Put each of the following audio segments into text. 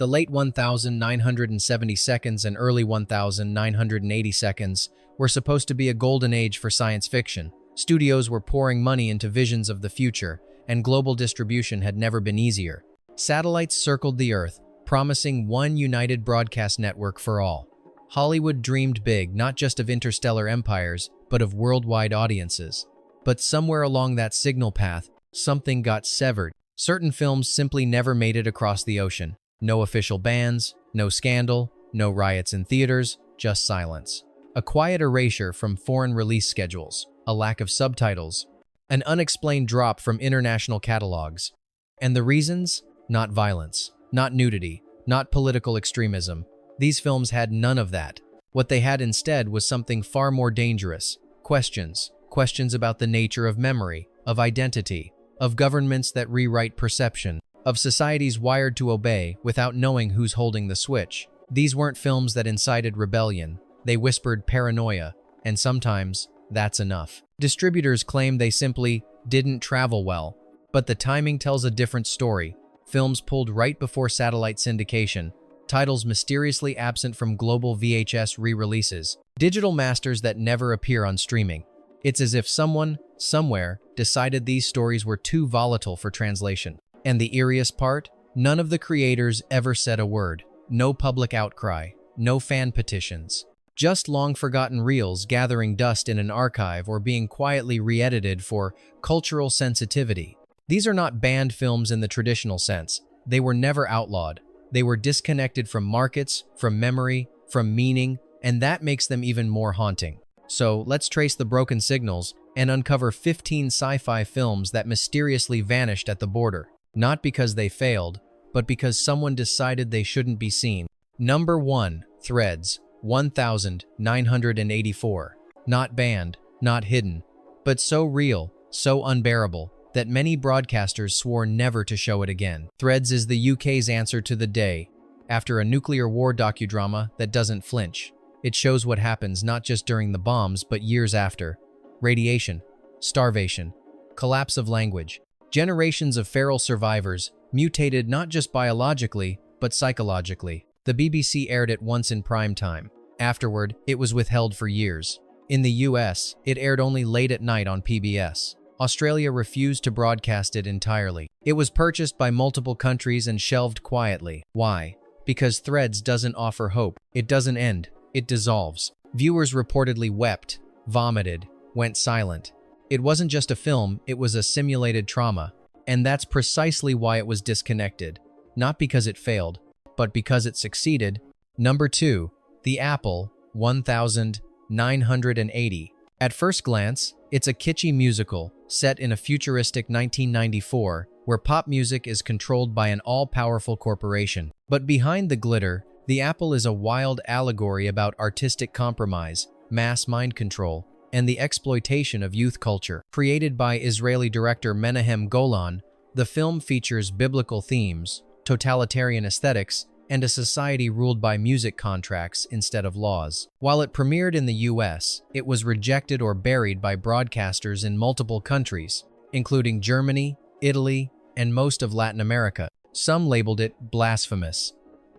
The late 1970 seconds and early 1980 seconds were supposed to be a golden age for science fiction. Studios were pouring money into visions of the future, and global distribution had never been easier. Satellites circled the Earth, promising one united broadcast network for all. Hollywood dreamed big, not just of interstellar empires, but of worldwide audiences. But somewhere along that signal path, something got severed. Certain films simply never made it across the ocean. No official bans, no scandal, no riots in theaters, just silence. A quiet erasure from foreign release schedules, a lack of subtitles, an unexplained drop from international catalogs. And the reasons? Not violence, not nudity, not political extremism. These films had none of that. What they had instead was something far more dangerous. Questions. Questions about the nature of memory, of identity, of governments that rewrite perception, of societies wired to obey without knowing who's holding the switch. These weren't films that incited rebellion. They whispered paranoia, and sometimes that's enough. Distributors claim they simply didn't travel well, but the timing tells a different story. Films pulled right before satellite syndication, titles mysteriously absent from global VHS re-releases, digital masters that never appear on streaming. It's as if someone, somewhere, decided these stories were too volatile for translation. And the eeriest part? None of the creators ever said a word. No public outcry, no fan petitions. Just long-forgotten reels gathering dust in an archive or being quietly re-edited for cultural sensitivity. These are not banned films in the traditional sense. They were never outlawed. They were disconnected from markets, from memory, from meaning, and that makes them even more haunting. So let's trace the broken signals and uncover 15 sci-fi films that mysteriously vanished at the border. Not because they failed, but because someone decided they shouldn't be seen. Number 1. Threads, 1984. Not banned, not hidden, but so real, so unbearable, that many broadcasters swore never to show it again. Threads is the UK's answer to The Day, after a nuclear war docudrama that doesn't flinch. It shows what happens not just during the bombs, but years after. Radiation, starvation, collapse of language. Generations of feral survivors, mutated not just biologically, but psychologically. The BBC aired it once in prime time. Afterward, it was withheld for years. In the US, it aired only late at night on PBS. Australia refused to broadcast it entirely. It was purchased by multiple countries and shelved quietly. Why? Because Threads doesn't offer hope. It doesn't end. It dissolves. Viewers reportedly wept, vomited, went silent. It wasn't just a film, it was a simulated trauma. And that's precisely why it was disconnected. Not because it failed, but because it succeeded. Number 2. The Apple, 1980. At first glance, it's a kitschy musical set in a futuristic 1994 where pop music is controlled by an all-powerful corporation. But behind the glitter, The Apple is a wild allegory about artistic compromise, mass mind control, and the exploitation of youth culture. Created by Israeli director Menahem Golan, the film features biblical themes, totalitarian aesthetics, and a society ruled by music contracts instead of laws. While it premiered in the US, it was rejected or buried by broadcasters in multiple countries, including Germany, Italy, and most of Latin America. Some labeled it blasphemous.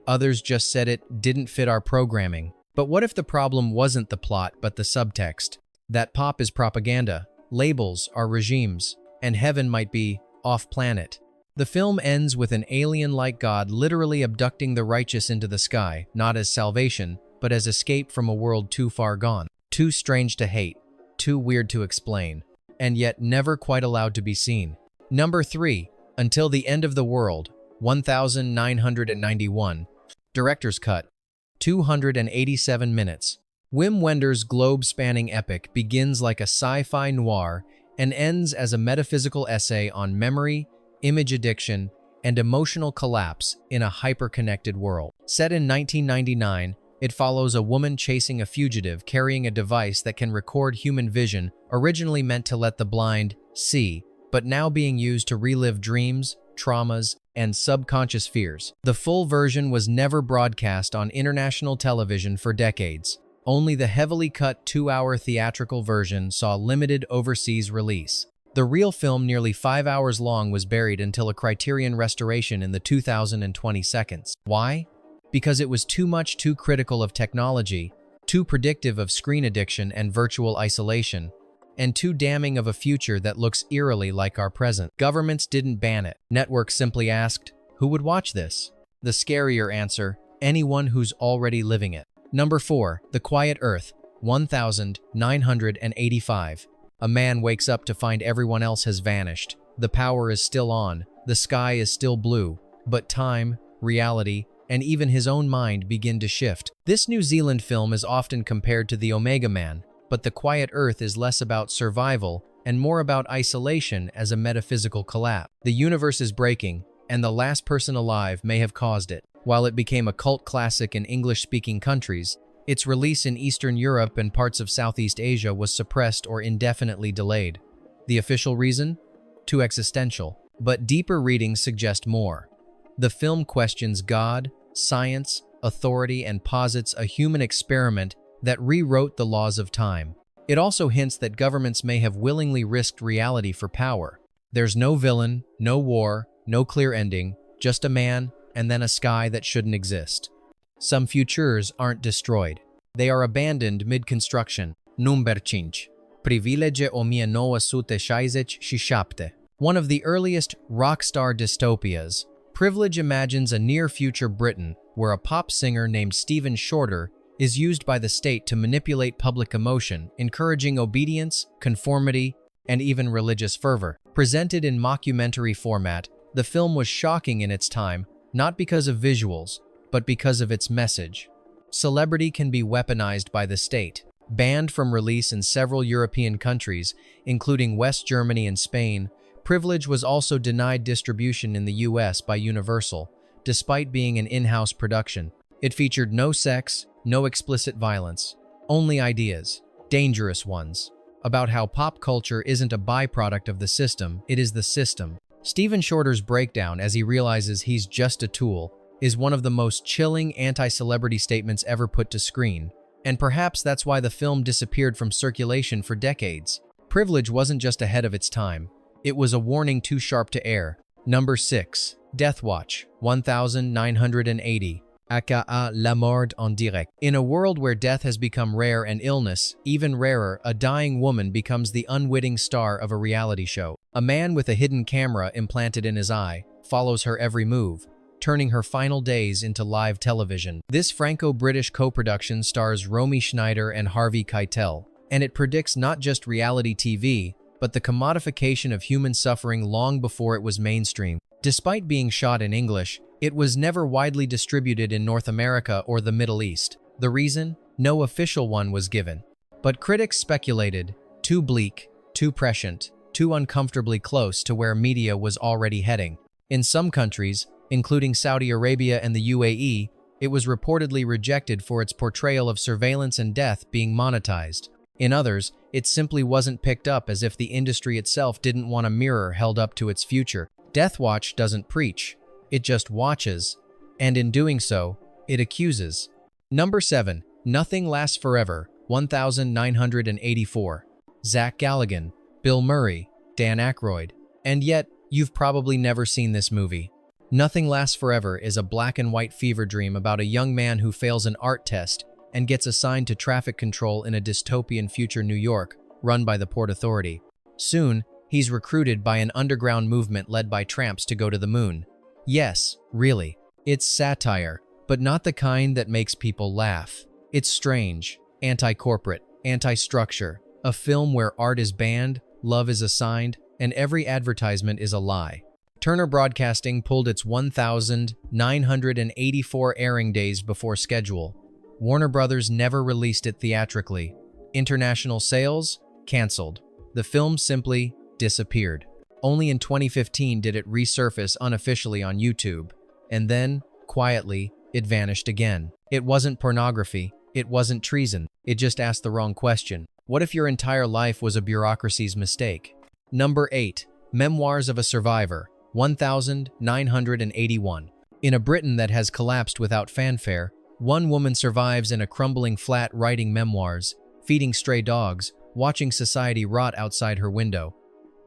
Others just said it didn't fit our programming. But what if the problem wasn't the plot but the subtext? That pop is propaganda, labels are regimes, and heaven might be off-planet. The film ends with an alien-like God literally abducting the righteous into the sky, not as salvation, but as escape from a world too far gone, too strange to hate, too weird to explain, and yet never quite allowed to be seen. Number 3. Until the End of the World, 1991. Director's Cut, 287 minutes. Wim Wenders' globe-spanning epic begins like a sci-fi noir and ends as a metaphysical essay on memory, image addiction, and emotional collapse in a hyper-connected world. Set in 1999, it follows a woman chasing a fugitive carrying a device that can record human vision, originally meant to let the blind see, but now being used to relive dreams, traumas, and subconscious fears. The full version was never broadcast on international television for decades. Only the heavily cut 2-hour theatrical version saw limited overseas release. The real film, nearly 5 hours long, was buried until a Criterion restoration in the 2020 seconds. Why? Because it was too critical of technology, too predictive of screen addiction and virtual isolation, and too damning of a future that looks eerily like our present. Governments didn't ban it. Networks simply asked, who would watch this? The scarier answer, anyone who's already living it. Number 4. The Quiet Earth, 1985. A man wakes up to find everyone else has vanished. The power is still on, the sky is still blue, but time, reality, and even his own mind begin to shift. This New Zealand film is often compared to The Omega Man, but The Quiet Earth is less about survival and more about isolation as a metaphysical collapse. The universe is breaking, and the last person alive may have caused it. While it became a cult classic in English-speaking countries, its release in Eastern Europe and parts of Southeast Asia was suppressed or indefinitely delayed. The official reason? Too existential. But deeper readings suggest more. The film questions God, science, authority, and posits a human experiment that rewrote the laws of time. It also hints that governments may have willingly risked reality for power. There's no villain, no war, no clear ending, just a man and then a sky that shouldn't exist. Some futures aren't destroyed. They are abandoned mid-construction. Number 5. Privilege o mia noa sute 67. One of the earliest rock star dystopias, Privilege imagines a near-future Britain where a pop singer named Stephen Shorter is used by the state to manipulate public emotion, encouraging obedience, conformity, and even religious fervor. Presented in mockumentary format, the film was shocking in its time, not because of visuals, but because of its message. Celebrity can be weaponized by the state. Banned from release in several European countries, including West Germany and Spain, Privilege was also denied distribution in the US by Universal, despite being an in-house production. It featured no sex, no explicit violence, only ideas, dangerous ones, about how pop culture isn't a byproduct of the system, it is the system. Stephen Shorter's breakdown as he realizes he's just a tool is one of the most chilling anti-celebrity statements ever put to screen, and perhaps that's why the film disappeared from circulation for decades. Privilege wasn't just ahead of its time, it was a warning too sharp to air. Number 6. Death Watch, 1980. aka La Mort en Direct. In a world where death has become rare and illness, even rarer, a dying woman becomes the unwitting star of a reality show. A man with a hidden camera implanted in his eye follows her every move, turning her final days into live television. This Franco-British co-production stars Romy Schneider and Harvey Keitel, and it predicts not just reality TV, but the commodification of human suffering long before it was mainstream. Despite being shot in English, it was never widely distributed in North America or the Middle East. The reason? No official one was given. But critics speculated, too bleak, too prescient, too uncomfortably close to where media was already heading. In some countries, including Saudi Arabia and the UAE, it was reportedly rejected for its portrayal of surveillance and death being monetized. In others, it simply wasn't picked up as if the industry itself didn't want a mirror held up to its future. Death Watch doesn't preach, it just watches, and in doing so, it accuses. Number 7. Nothing Lasts Forever, 1984. Zach Galligan, Bill Murray, Dan Aykroyd. And yet, you've probably never seen this movie. Nothing Lasts Forever is a black and white fever dream about a young man who fails an art test and gets assigned to traffic control in a dystopian future New York, run by the Port Authority. Soon, he's recruited by an underground movement led by tramps to go to the moon. Yes, really. It's satire, but not the kind that makes people laugh. It's strange, anti-corporate, anti-structure, a film where art is banned, love is assigned, and every advertisement is a lie. Turner Broadcasting pulled its 1,984 airing days before schedule. Warner Brothers never released it theatrically. International sales? Cancelled. The film simply disappeared. Only in 2015 did it resurface unofficially on YouTube, and then, quietly, it vanished again. It wasn't pornography, it wasn't treason, it just asked the wrong question. What if your entire life was a bureaucracy's mistake? Number 8. Memoirs of a Survivor, 1981. In a Britain that has collapsed without fanfare, one woman survives in a crumbling flat writing memoirs, feeding stray dogs, watching society rot outside her window.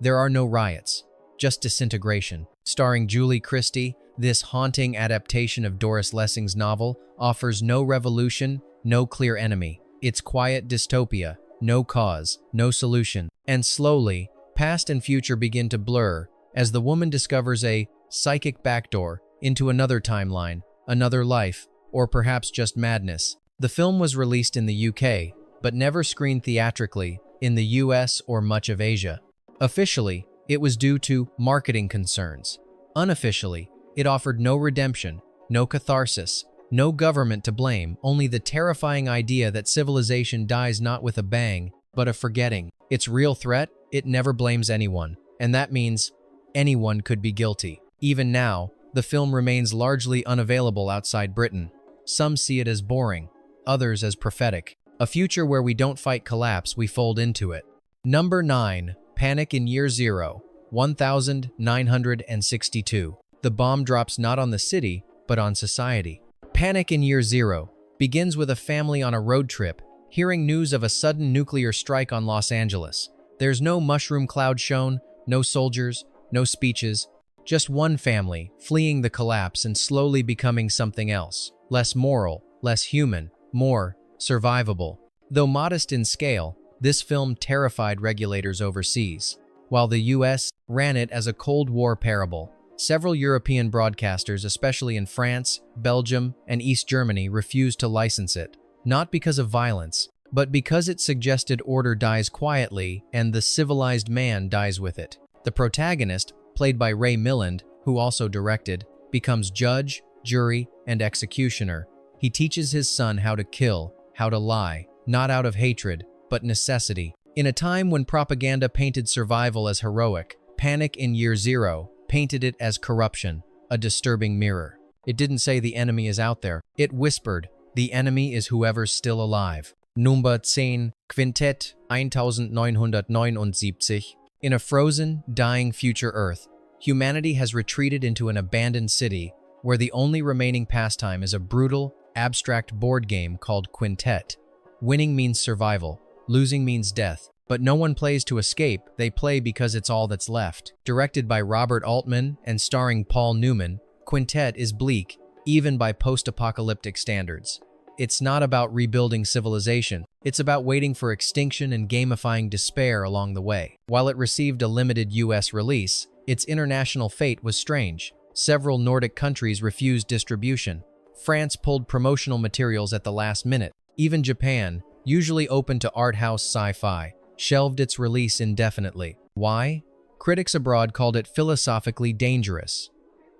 There are no riots, just disintegration. Starring Julie Christie, this haunting adaptation of Doris Lessing's novel offers no revolution, no clear enemy. It's quiet dystopia, no cause, no solution. And slowly, past and future begin to blur as the woman discovers a psychic backdoor into another timeline, another life, or perhaps just madness. The film was released in the UK, but never screened theatrically in the US or much of Asia. Officially, it was due to marketing concerns. Unofficially, it offered no redemption, no catharsis, no government to blame, only the terrifying idea that civilization dies not with a bang, but a forgetting. Its real threat? It never blames anyone, and that means anyone could be guilty. Even now, the film remains largely unavailable outside Britain. Some see it as boring, others as prophetic. A future where we don't fight collapse, we fold into it. Number 9. Panic in Year Zero, 1962. The bomb drops not on the city, but on society. Panic in Year Zero begins with a family on a road trip, hearing news of a sudden nuclear strike on Los Angeles. There's no mushroom cloud shown, no soldiers, no speeches, just one family fleeing the collapse and slowly becoming something else. Less moral, less human, more survivable. Though modest in scale, this film terrified regulators overseas. While the US ran it as a Cold War parable, several European broadcasters, especially in France, Belgium, and East Germany, refused to license it. Not because of violence, but because it suggested order dies quietly and the civilized man dies with it. The protagonist, played by Ray Milland, who also directed, becomes judge, jury, and executioner. He teaches his son how to kill, how to lie, not out of hatred, but necessity. In a time when propaganda painted survival as heroic, Panic in Year Zero painted it as corruption, a disturbing mirror. It didn't say the enemy is out there. It whispered, the enemy is whoever's still alive. Number 10, Quintett 1979. In a frozen, dying future Earth, humanity has retreated into an abandoned city where the only remaining pastime is a brutal, abstract board game called Quintett. Winning means survival, losing means death. But no one plays to escape, they play because it's all that's left. Directed by Robert Altman and starring Paul Newman, Quintett is bleak, even by post-apocalyptic standards. It's not about rebuilding civilization, it's about waiting for extinction and gamifying despair along the way. While it received a limited US release, its international fate was strange. Several Nordic countries refused distribution. France pulled promotional materials at the last minute. Even Japan, usually open to art house sci-fi, shelved its release indefinitely. Why? Critics abroad called it philosophically dangerous.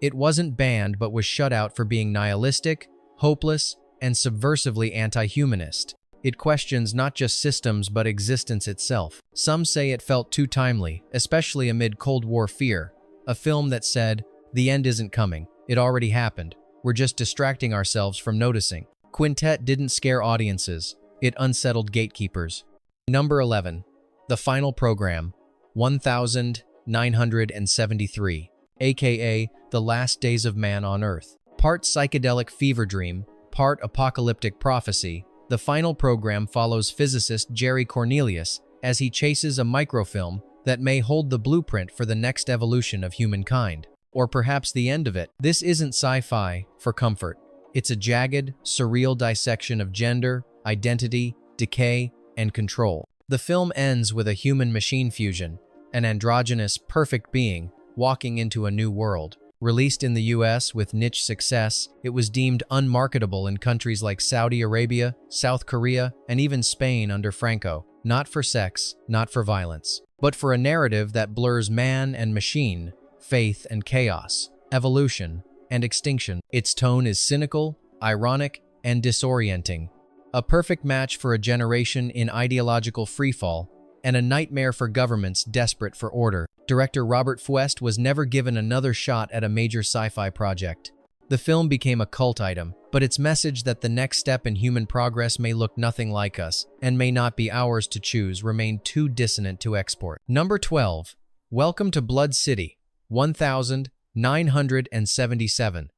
It wasn't banned but was shut out for being nihilistic, hopeless, and subversively anti-humanist. It questions not just systems but existence itself. Some say it felt too timely, especially amid Cold War fear. A film that said, the end isn't coming, it already happened, we're just distracting ourselves from noticing. Quintett didn't scare audiences, it unsettled gatekeepers. Number 11. The Final Program, 1973, aka The Last Days of Man on Earth. Part psychedelic fever dream, part apocalyptic prophecy, The Final Program follows physicist Jerry Cornelius as he chases a microfilm that may hold the blueprint for the next evolution of humankind, or perhaps the end of it. This isn't sci-fi for comfort. It's a jagged, surreal dissection of gender, identity, decay, and control. The film ends with a human-machine fusion, an androgynous, perfect being walking into a new world. Released in the US with niche success, it was deemed unmarketable in countries like Saudi Arabia, South Korea, and even Spain under Franco. Not for sex, not for violence, but for a narrative that blurs man and machine, faith and chaos, evolution and extinction. Its tone is cynical, ironic, and disorienting. A perfect match for a generation in ideological freefall and a nightmare for governments desperate for order. Director Robert Fuest was never given another shot at a major sci-fi project. The film became a cult item, but its message that the next step in human progress may look nothing like us and may not be ours to choose remained too dissonant to export. Number 12. Welcome to Blood City, 1977.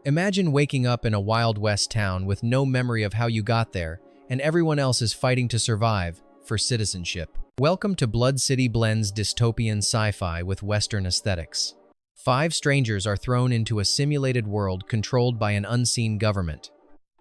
Imagine waking up in a Wild West town with no memory of how you got there, and everyone else is fighting to survive for citizenship. Welcome to Blood City blends dystopian sci-fi with Western aesthetics. 5 strangers are thrown into a simulated world controlled by an unseen government.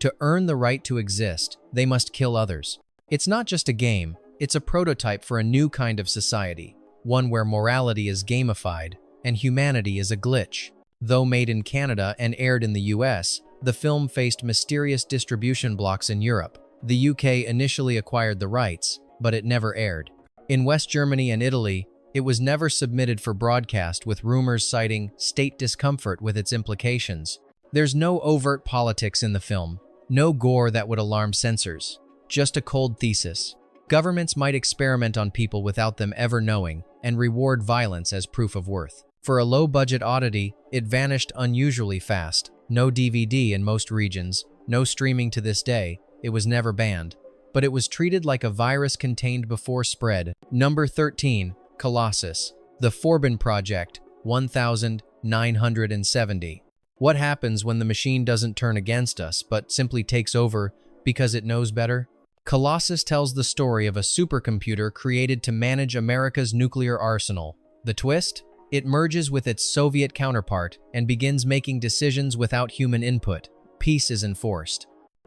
To earn the right to exist, they must kill others. It's not just a game, it's a prototype for a new kind of society, one where morality is gamified and humanity is a glitch. Though made in Canada and aired in the US, the film faced mysterious distribution blocks in Europe. The UK initially acquired the rights, but it never aired. In West Germany and Italy, it was never submitted for broadcast, with rumors citing state discomfort with its implications. There's no overt politics in the film, no gore that would alarm censors, just a cold thesis. Governments might experiment on people without them ever knowing and reward violence as proof of worth. For a low-budget oddity, it vanished unusually fast. No DVD in most regions, no streaming to this day, it was never banned. But it was treated like a virus contained before spread. Number 13, Colossus, The Forbin Project, 1970. What happens when the machine doesn't turn against us, but simply takes over because it knows better? Colossus tells the story of a supercomputer created to manage America's nuclear arsenal. The twist? It merges with its Soviet counterpart and begins making decisions without human input. Peace is enforced.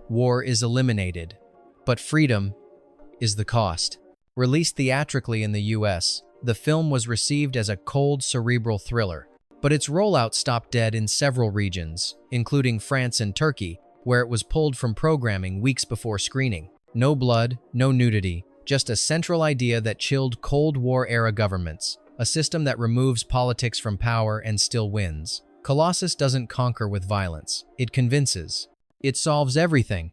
War is eliminated. But freedom is the cost. Released theatrically in the US, the film was received as a cold, cerebral thriller. But its rollout stopped dead in several regions, including France and Turkey, where it was pulled from programming weeks before screening. No blood, no nudity, just a central idea that chilled Cold War-era governments, a system that removes politics from power and still wins. Colossus doesn't conquer with violence. It convinces. It solves everything,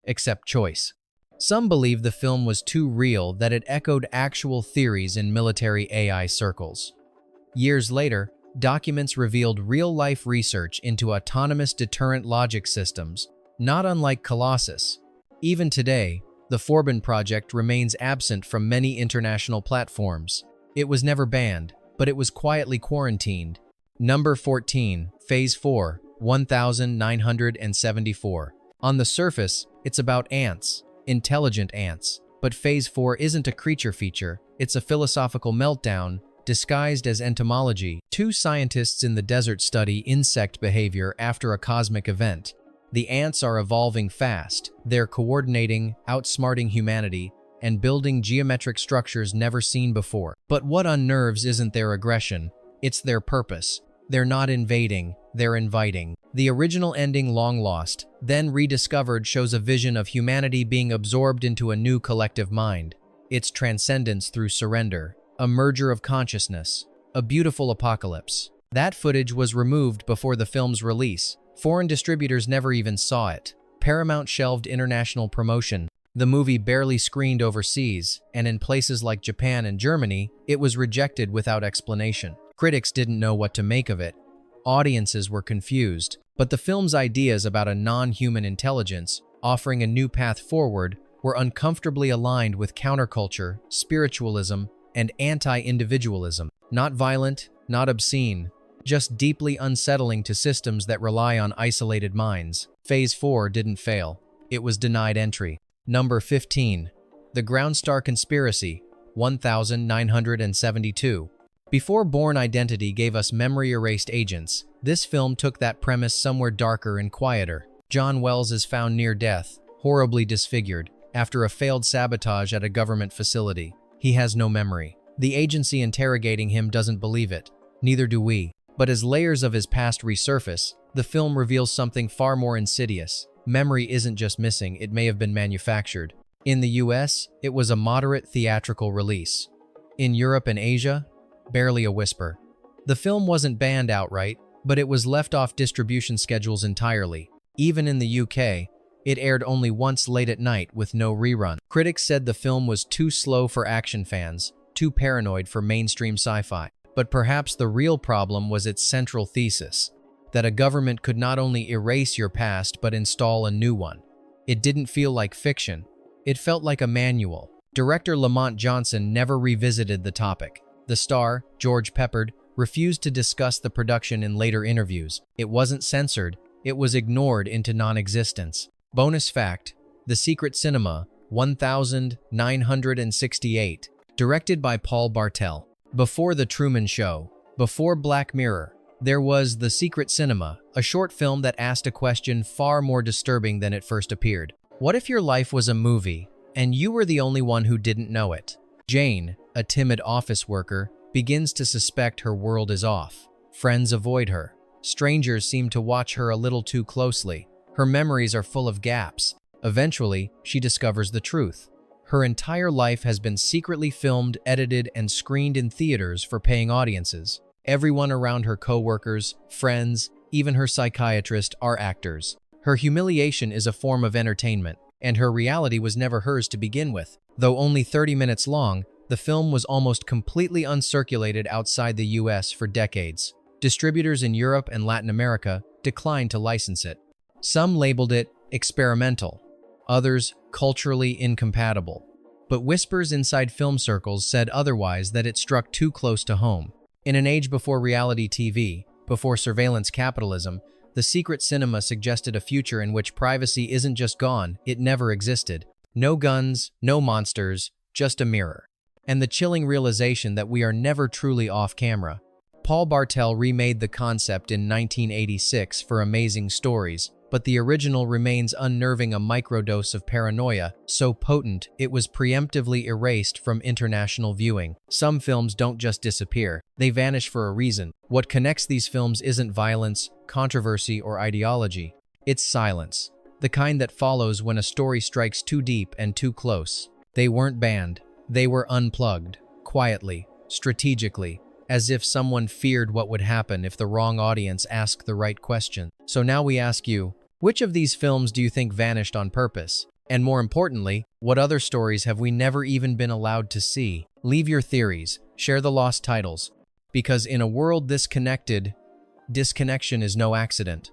except choice. Some believe the film was too real, that it echoed actual theories in military AI circles. Years later, documents revealed real-life research into autonomous deterrent logic systems, not unlike Colossus. Even today, the Forbin Project remains absent from many international platforms. It was never banned, but it was quietly quarantined. Number 14, Phase 4, 1974. On the surface, it's about ants. Intelligent ants. But Phase 4 isn't a creature feature, it's a philosophical meltdown disguised as entomology. 2 scientists in the desert study insect behavior after a cosmic event. The ants are evolving fast, they're coordinating, outsmarting humanity, and building geometric structures never seen before. But what unnerves isn't their aggression, it's their purpose. They're not invading, they're inviting. The original ending, long lost, then rediscovered, shows a vision of humanity being absorbed into a new collective mind. Its transcendence through surrender, a merger of consciousness, a beautiful apocalypse. That footage was removed before the film's release. Foreign distributors never even saw it. Paramount shelved international promotion. The movie barely screened overseas, and in places like Japan and Germany, it was rejected without explanation. Critics didn't know what to make of it. Audiences were confused, but the film's ideas about a non-human intelligence, offering a new path forward, were uncomfortably aligned with counterculture, spiritualism, and anti-individualism. Not violent, not obscene, just deeply unsettling to systems that rely on isolated minds. Phase 4 didn't fail. It was denied entry. Number 15. The Groundstar Conspiracy, 1972. Before Bourne Identity gave us memory-erased agents, this film took that premise somewhere darker and quieter. John Wells is found near death, horribly disfigured, after a failed sabotage at a government facility. He has no memory. The agency interrogating him doesn't believe it. Neither do we. But as layers of his past resurface, the film reveals something far more insidious. Memory isn't just missing, it may have been manufactured. In the US, it was a moderate theatrical release. In Europe and Asia, barely a whisper. The film wasn't banned outright, but it was left off distribution schedules entirely. Even in the UK, it aired only once late at night with no rerun. Critics said the film was too slow for action fans, too paranoid for mainstream sci-fi. But perhaps the real problem was its central thesis, that a government could not only erase your past but install a new one. It didn't feel like fiction. It felt like a manual. Director Lamont Johnson never revisited the topic. The star, George Peppard, refused to discuss the production in later interviews. It wasn't censored, it was ignored into non-existence. Bonus fact, The Secret Cinema, 1968. Directed by Paul Bartel. Before The Truman Show, before Black Mirror, there was The Secret Cinema, a short film that asked a question far more disturbing than it first appeared. What if your life was a movie, and you were the only one who didn't know it? Jane, a timid office worker, begins to suspect her world is off. Friends avoid her. Strangers seem to watch her a little too closely. Her memories are full of gaps. Eventually, she discovers the truth. Her entire life has been secretly filmed, edited, and screened in theaters for paying audiences. Everyone around her co-workers, friends, even her psychiatrist are actors. Her humiliation is a form of entertainment, and her reality was never hers to begin with. Though only 30 minutes long, the film was almost completely uncirculated outside the US for decades. Distributors in Europe and Latin America declined to license it. Some labeled it experimental, others culturally incompatible. But whispers inside film circles said otherwise, that it struck too close to home. In an age before reality TV, before surveillance capitalism, The Secret Cinema suggested a future in which privacy isn't just gone, it never existed. No guns, no monsters, just a mirror. And the chilling realization that we are never truly off camera. Paul Bartel remade the concept in 1986 for Amazing Stories, but the original remains unnerving, a microdose of paranoia, so potent it was preemptively erased from international viewing. Some films don't just disappear, they vanish for a reason. What connects these films isn't violence, controversy, or ideology. It's silence, the kind that follows when a story strikes too deep and too close. They weren't banned, they were unplugged, quietly, strategically, as if someone feared what would happen if the wrong audience asked the right question. So now we ask you, which of these films do you think vanished on purpose? And more importantly, what other stories have we never even been allowed to see? Leave your theories, share the lost titles, because in a world this connected, disconnection is no accident.